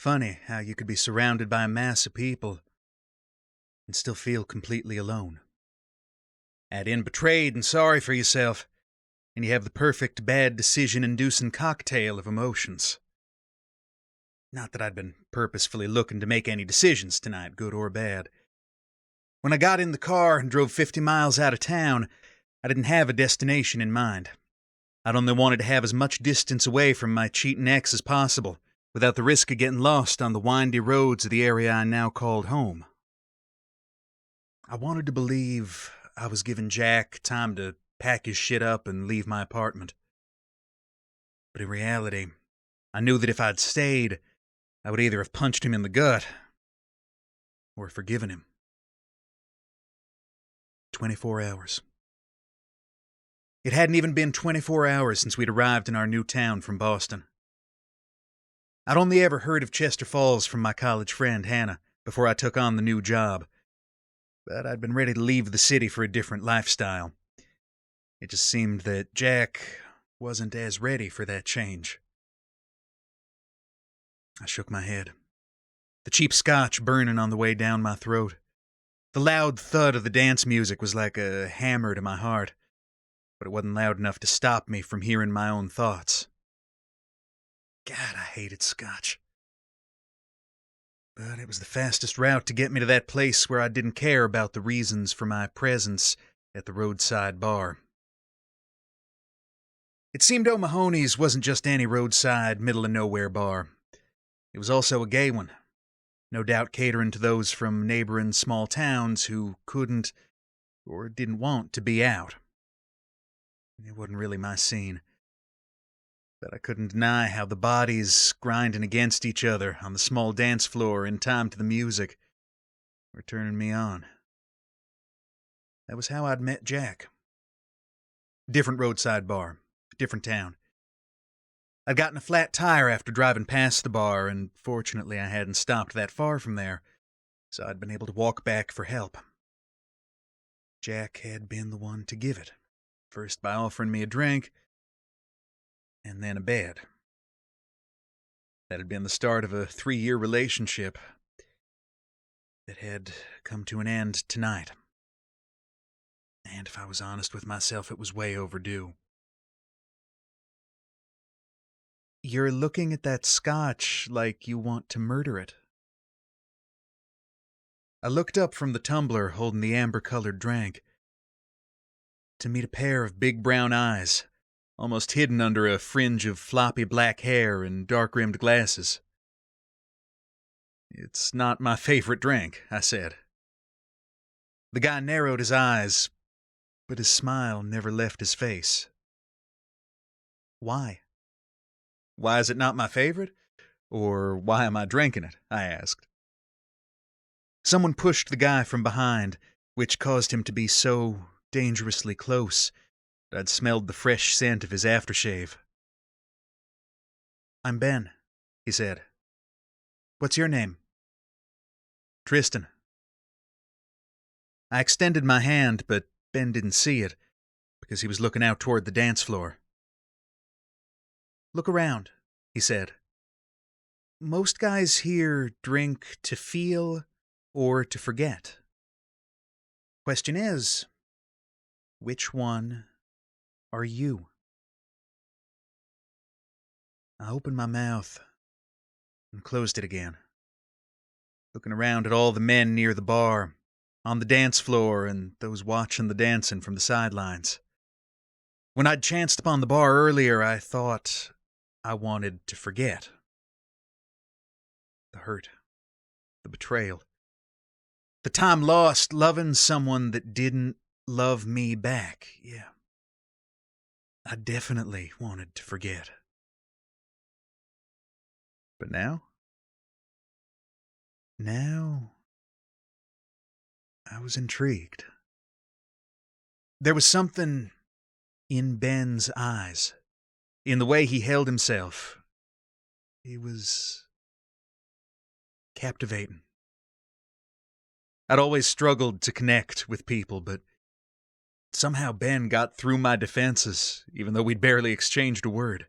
Funny how you could be surrounded by a mass of people and still feel completely alone. Add in betrayed and sorry for yourself, and you have the perfect bad decision-inducing cocktail of emotions. Not that I'd been purposefully looking to make any decisions tonight, good or bad. When I got in the car and drove 50 miles out of town, I didn't have a destination in mind. I'd only wanted to have as much distance away from my cheating ex as possible, without the risk of getting lost on the windy roads of the area I now called home. I wanted to believe I was giving Jack time to pack his shit up and leave my apartment. But in reality, I knew that if I'd stayed, I would either have punched him in the gut or forgiven him. 24 hours. It hadn't even been 24 hours since we'd arrived in our new town from Boston. I'd only ever heard of Chester Falls from my college friend, Hannah, before I took on the new job. But I'd been ready to leave the city for a different lifestyle. It just seemed that Jack wasn't as ready for that change. I shook my head. The cheap scotch burning on the way down my throat. The loud thud of the dance music was like a hammer to my heart, but it wasn't loud enough to stop me from hearing my own thoughts. God, I hated scotch. But it was the fastest route to get me to that place where I didn't care about the reasons for my presence at the roadside bar. It seemed O'Mahony's wasn't just any roadside, middle-of-nowhere bar. It was also a gay one, no doubt catering to those from neighboring small towns who couldn't or didn't want to be out. It wasn't really my scene. But I couldn't deny how the bodies grinding against each other on the small dance floor in time to the music were turning me on. That was how I'd met Jack. Different roadside bar, different town. I'd gotten a flat tire after driving past the bar, and fortunately I hadn't stopped that far from there, so I'd been able to walk back for help. Jack had been the one to give it, first by offering me a drink, and then a bed. That had been the start of a 3-year relationship that had come to an end tonight. And if I was honest with myself, it was way overdue. You're looking at that scotch like you want to murder it. I looked up from the tumbler holding the amber-colored drink to meet a pair of big brown eyes, almost hidden under a fringe of floppy black hair and dark-rimmed glasses. It's not my favorite drink, I said. The guy narrowed his eyes, but his smile never left his face. Why? Why is it not my favorite? Or why am I drinking it? I asked. Someone pushed the guy from behind, which caused him to be so dangerously close I'd smelled the fresh scent of his aftershave. I'm Ben, he said. What's your name? Tristan. I extended my hand, but Ben didn't see it, because he was looking out toward the dance floor. Look around, he said. Most guys here drink to feel or to forget. Question is, which one are you? I opened my mouth and closed it again, looking around at all the men near the bar, on the dance floor, and those watching the dancing from the sidelines. When I'd chanced upon the bar earlier, I thought I wanted to forget. The hurt, the betrayal, the time lost loving someone that didn't love me back. Yeah. I definitely wanted to forget. But now? Now, I was intrigued. There was something in Ben's eyes, in the way he held himself. He was captivating. I'd always struggled to connect with people, but somehow Ben got through my defenses, even though we'd barely exchanged a word.